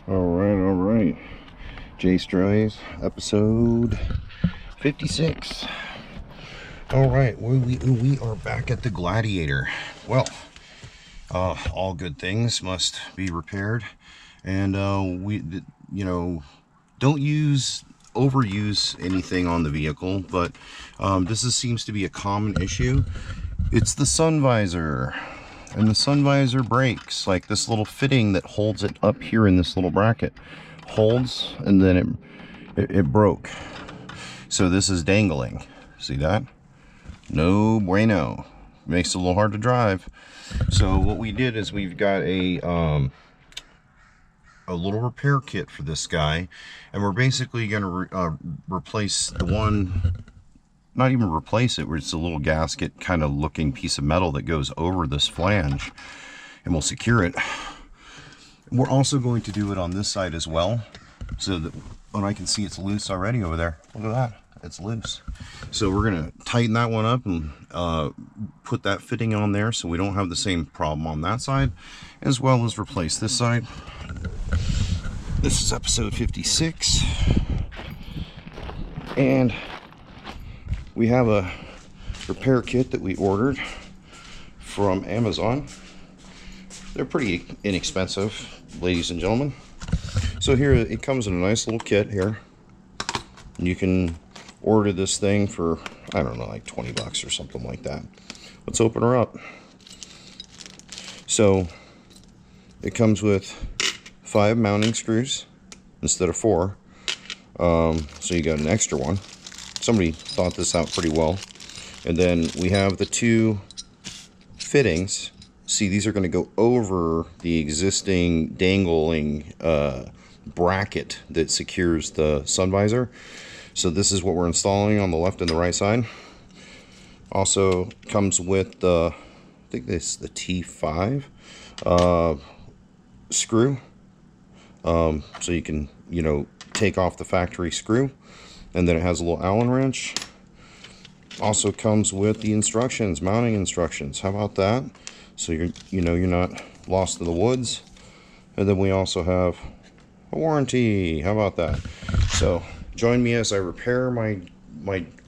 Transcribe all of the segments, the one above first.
All right. JAYSTRAYS, episode 56. All right, we are back at the Gladiator. Well, all good things must be repaired, and don't overuse anything on the vehicle, but seems to be a common issue. It's the sun visor. And the sun visor breaks, like this little fitting that holds it up here in this little bracket holds, and then it broke. So this is dangling. See that? No bueno. Makes it a little hard to drive. So what we did is we've got a little repair kit for this guy, and we're basically going to replace the one. Not even replace it, where it's a little gasket kind of looking piece of metal that goes over this flange, and we'll secure it. We're also going to do it on this side as well, so that when I can see it's loose already over there. Look at that, it's loose. So we're gonna tighten that one up and put that fitting on there so we don't have the same problem on that side, as well as replace this side. This is episode 56, and we have a repair kit that we ordered from Amazon. They're pretty inexpensive, ladies and gentlemen. So here it comes in a nice little kit here. You can order this thing for, I don't know, like 20 bucks or something like that. Let's open her up. So it comes with 5 mounting screws instead of 4. So you got an extra one. Somebody thought this out pretty well. And then we have the 2 fittings. See, these are going to go over the existing dangling bracket that secures the sun visor. So this is what we're installing on the left and the right side. Also comes with the, I think this is the T5 screw. So you can, take off the factory screw. And then it has a little Allen wrench. Also comes with the instructions, mounting instructions. How about that? So you're not lost in the woods. And then we also have a warranty. How about that? So join me as I repair my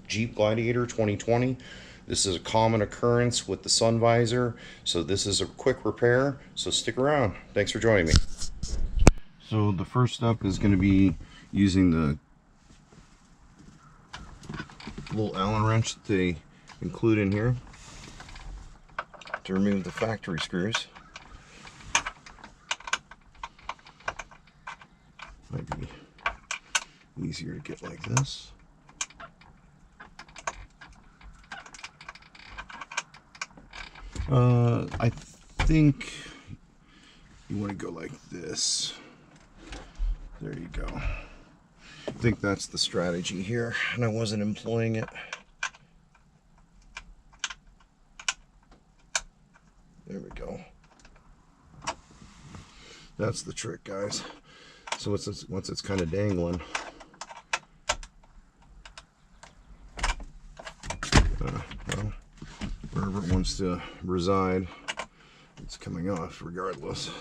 Jeep Gladiator 2020. This is a common occurrence with the sun visor. So this is a quick repair. So stick around. Thanks for joining me. So the first step is going to be using the little Allen wrench that they include in here to remove the factory screws. Might be easier to get like this. I think you want to go like this. There you go. I think that's the strategy here, and I wasn't employing it. There we go. That's the trick, guys. So once it's kind of dangling, well, wherever it wants to reside, it's coming off regardless.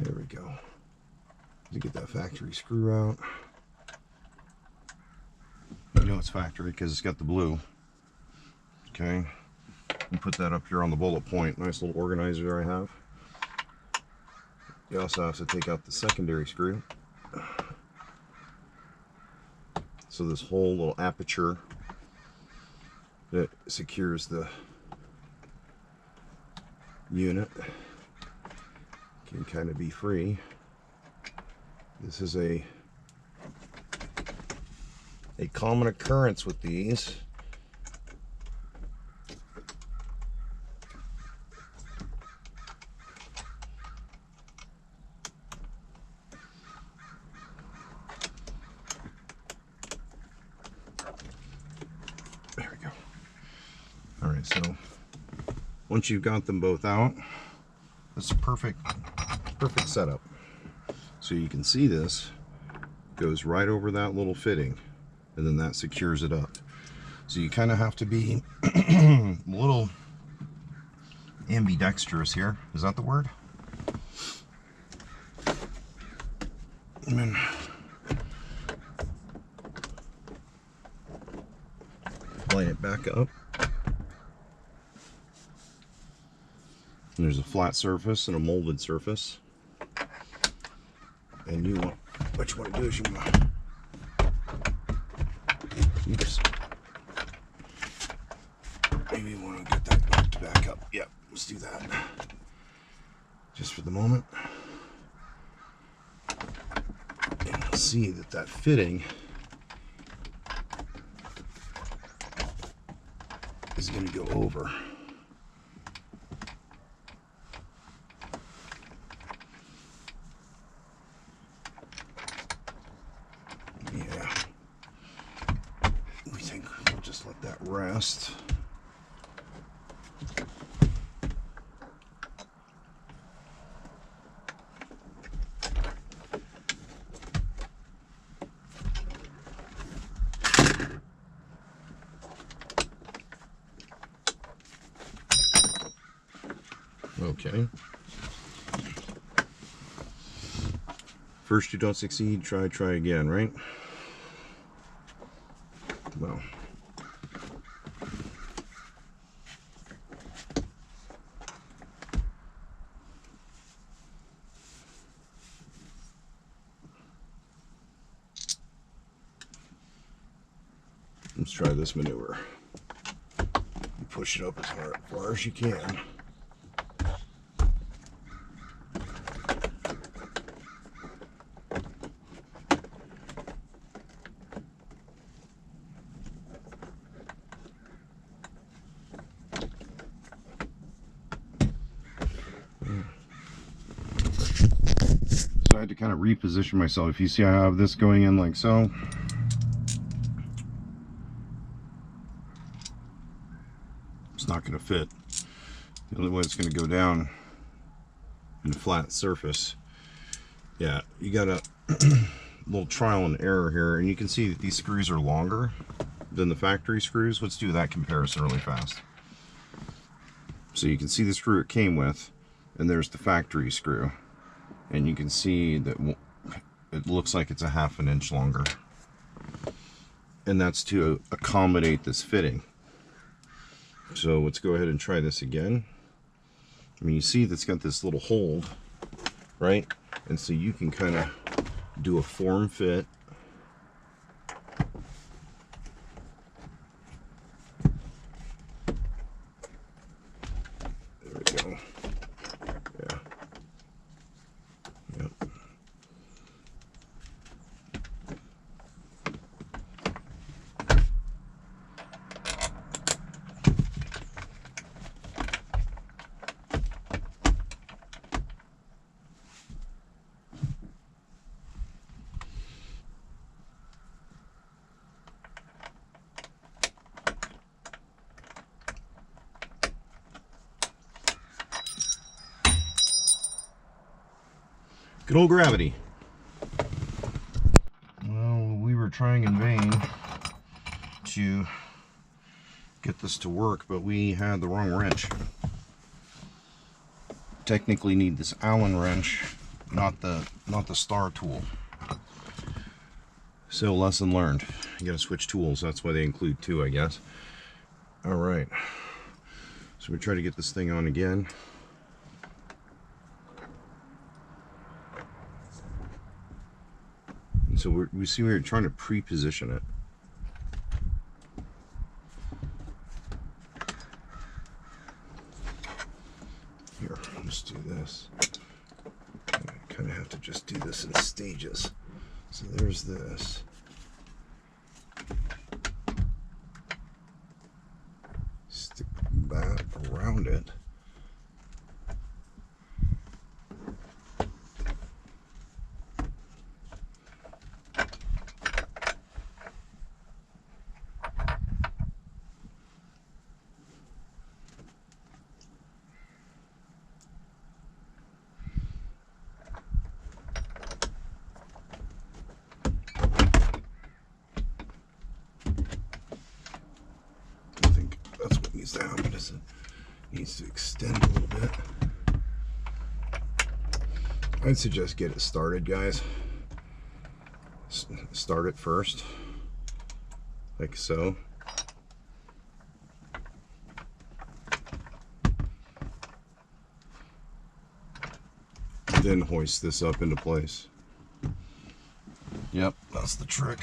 There we go. To get that factory screw out. You know it's factory because it's got the blue. Okay. And put that up here on the bullet point. Nice little organizer I have. You also have to take out the secondary screw. So this whole little aperture that secures the unit can kind of be free. This is a common occurrence with these. There we go. All right, so once you've got them both out, that's a perfect setup. So you can see this goes right over that little fitting, and then that secures it up. So you kind of have to be a little ambidextrous here. Is that the word? And then line it back up. And there's a flat surface and a molded surface. And you want, what you want to do is you want to, oops. Maybe you want to get that knocked back up. Yep, let's do that. Just for the moment. And you'll see that that fitting is going to go over. Yeah. We think we'll just let that rest. Okay. First you don't succeed, try again, right? Well. Let's try this maneuver. You push it up as far as you can. So I had to kind of reposition myself. If you see I have this going in like so. It's not going to fit. The only way it's going to go down in a flat surface. Yeah, you got a little trial and error here, and you can see that these screws are longer than the factory screws. Let's do that comparison really fast. So you can see the screw it came with, and there's the factory screw, and you can see that it looks like it's a ½ inch longer, and that's to accommodate this fitting. So let's go ahead and try this again. I mean, you see that's got this little hold, right? And so you can kind of do a form fit. There we go. Yeah. Yep. Good old gravity. Well, we were trying in vain to get this to work, but we had the wrong wrench. Technically need this Allen wrench, not the star tool. So lesson learned. You gotta switch tools. That's why they include two, I guess. All right. So we try to get this thing on again. So we see we're trying to pre-position it. Here, let's do this. I kind of have to just do this in stages. So there's this. Stick that around it. To happen is Needs to extend a little bit. I'd suggest get it started, guys. Start it first, like so. Then hoist this up into place. Yep, that's the trick.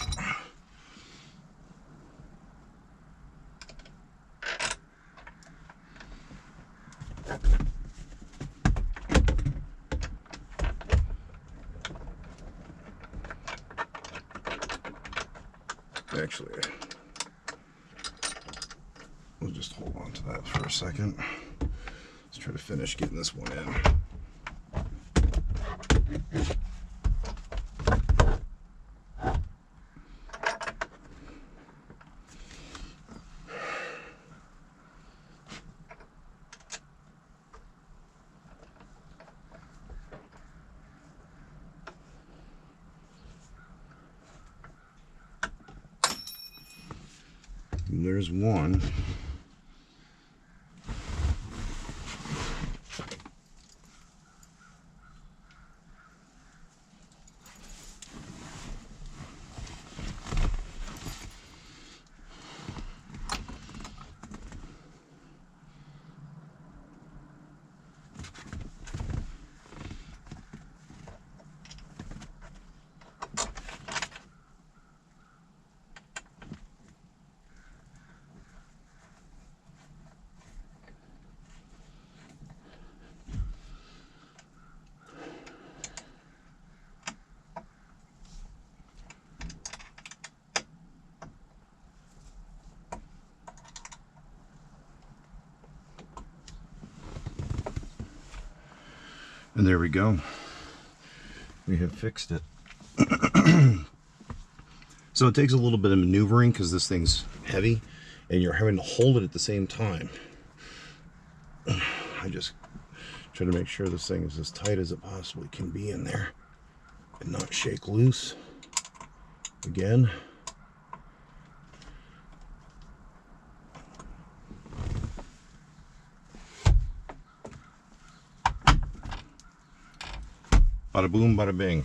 Actually, we'll just hold on to that for a second. Let's try to finish getting this one in. There's one. And there we go. We have fixed it. So it takes a little bit of maneuvering because this thing's heavy and you're having to hold it at the same time. I just try to make sure this thing is as tight as it possibly can be in there and not shake loose. Again. Bada boom, bada bing.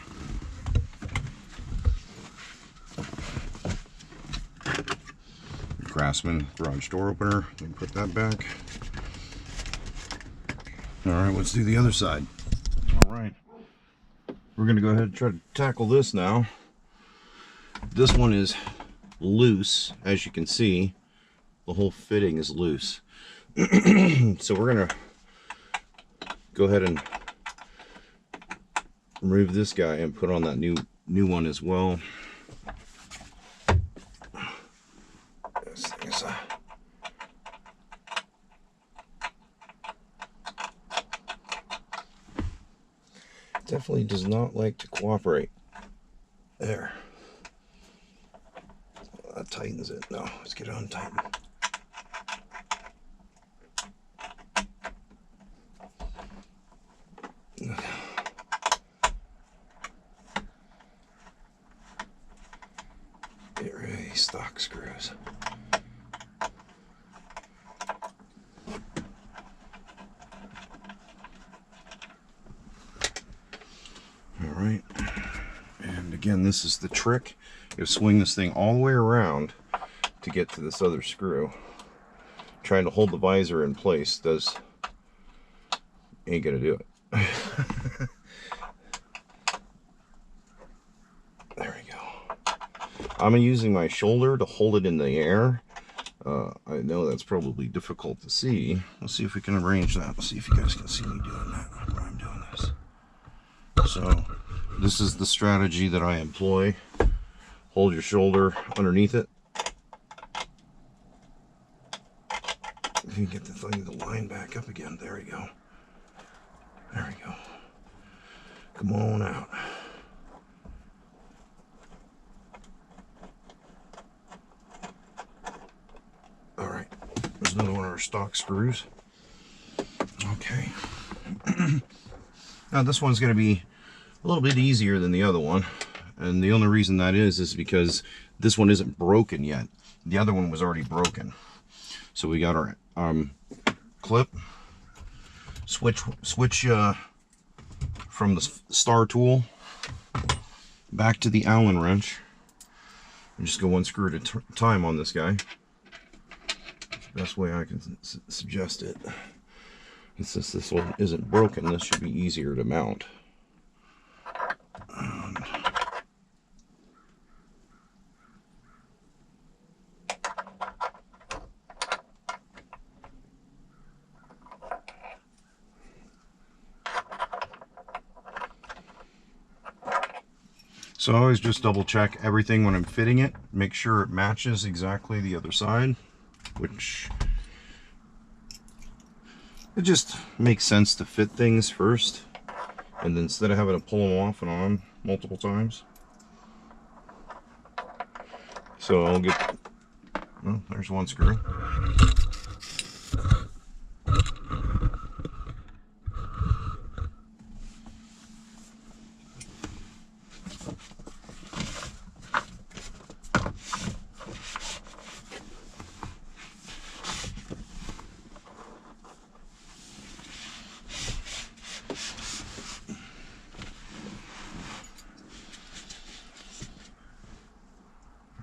Craftsman garage door opener. Let me put that back. All right, let's do the other side. All right. We're going to go ahead and try to tackle this now. This one is loose, as you can see. The whole fitting is loose. So we're going to go ahead and remove this guy and put on that new one as well. This thing is definitely does not like to cooperate. There. That tightens it. No, let's get it untightened. Get rid of these stock screws. Alright, and again, this is the trick. You swing this thing all the way around to get to this other screw. Trying to hold the visor in place ain't gonna do it. There we go. I'm using my shoulder to hold it in the air. I know that's probably difficult to see. Let's see if we can arrange that. Let's see if you guys can see me doing that while I'm doing this. So this is the strategy that I employ. Hold your shoulder underneath it. If you can get the thing to line back up again. There we go. There we go. Come on out. Alright. There's another one of our stock screws. Okay. Now this one's going to be a little bit easier than the other one. And the only reason that is because this one isn't broken yet. The other one was already broken. So we got our clip. Switch from the star tool back to the Allen wrench. And just go one screw at a time on this guy. That's the best way I can suggest it. And since this one isn't broken, this should be easier to mount. So I always just double check everything when I'm fitting it, make sure it matches exactly the other side, which it just makes sense to fit things first, and then instead of having to pull them off and on multiple times. So I'll get, well, there's one screw.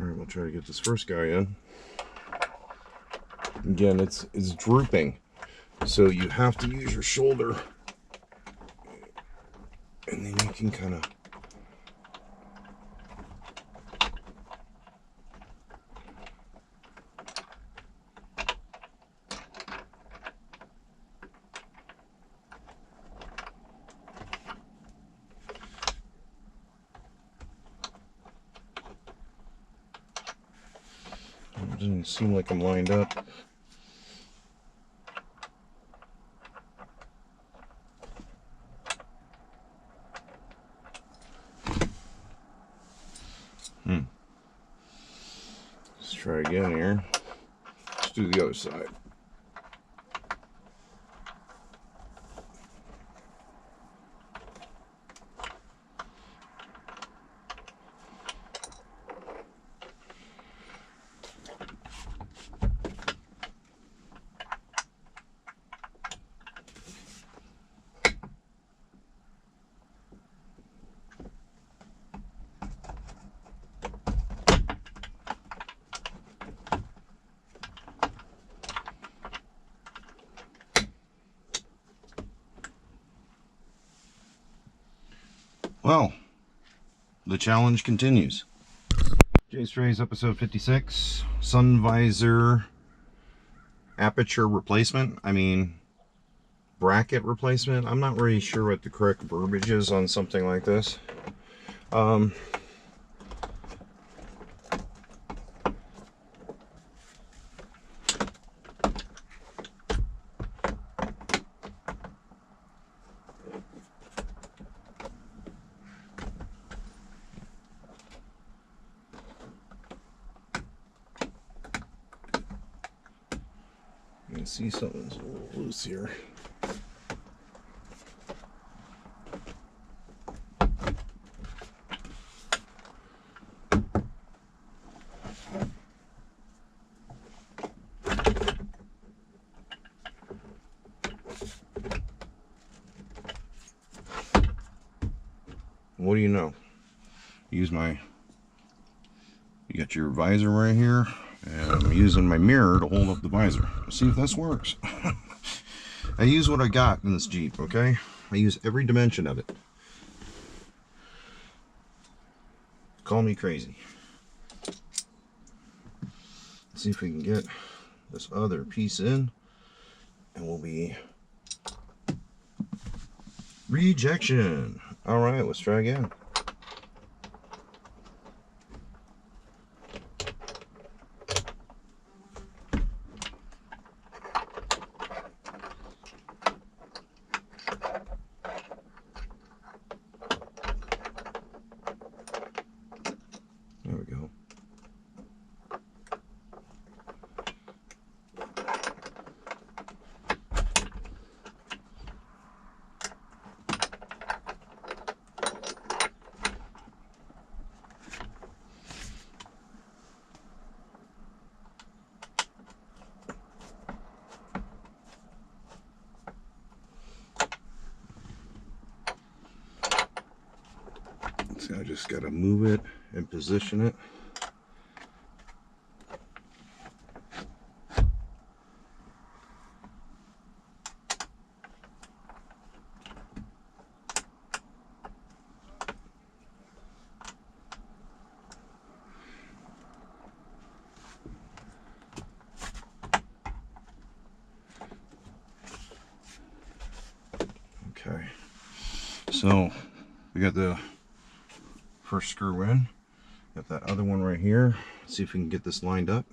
Alright, we'll try to get this first guy in. Again, it's drooping, so you have to use your shoulder, and then you can kind of it doesn't seem like I'm lined up. Let's try again here. Let's do the other side. Well, the challenge continues. JAYSTRAYS episode 56, sun visor aperture replacement. I mean, bracket replacement. I'm not really sure what the correct verbiage is on something like this. You can see something's a little loose here. What do you know? You got your visor right here, and I'm using my mirror to hold up the visor. Let's see if this works. I use what I got in this Jeep, okay? I use every dimension of it. Call me crazy. Let's see if we can get this other piece in, and we'll be rejection. All right, let's try again. There we go. just got to move it and position it. Okay, so we got the first screw in, got that other one right here. Let's see if we can get this lined up.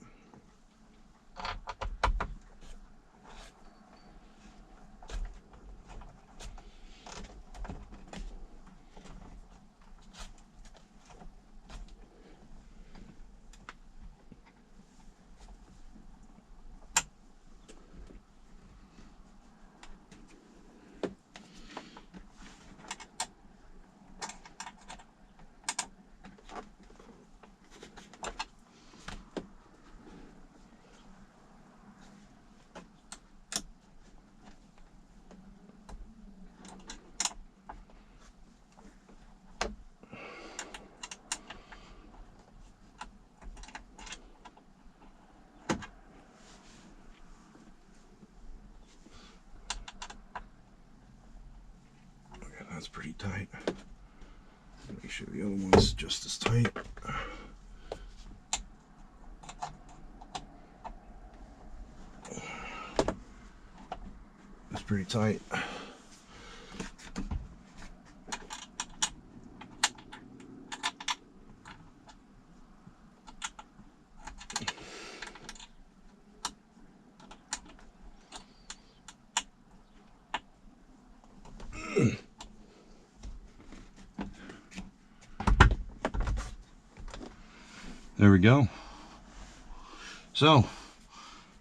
That's pretty tight. Make sure the other one's just as tight. That's pretty tight. There we go. So,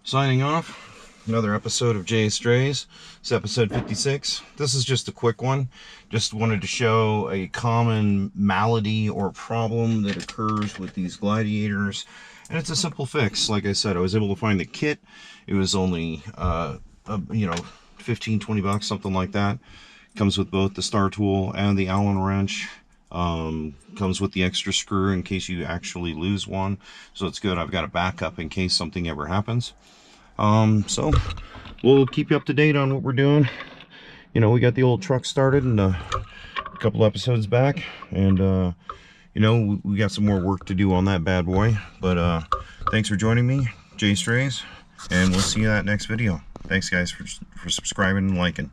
signing off. Another episode of JAYSTRAYS. It's episode 56. This is just a quick one. Just wanted to show a common malady or problem that occurs with these Gladiators. And it's a simple fix. Like I said, I was able to find the kit. It was only, you know, 15, 20 bucks, something like that. Comes with both the star tool and the Allen wrench. Comes with the extra screw in case you actually lose one, so it's good. I've got a backup in case something ever happens. So we'll keep you up to date on what we're doing. You know, we got the old truck started in a couple episodes back, and you know, we got some more work to do on that bad boy. But thanks for joining me, JAYSTRAYS, and we'll see you in that next video. Thanks guys for subscribing and liking.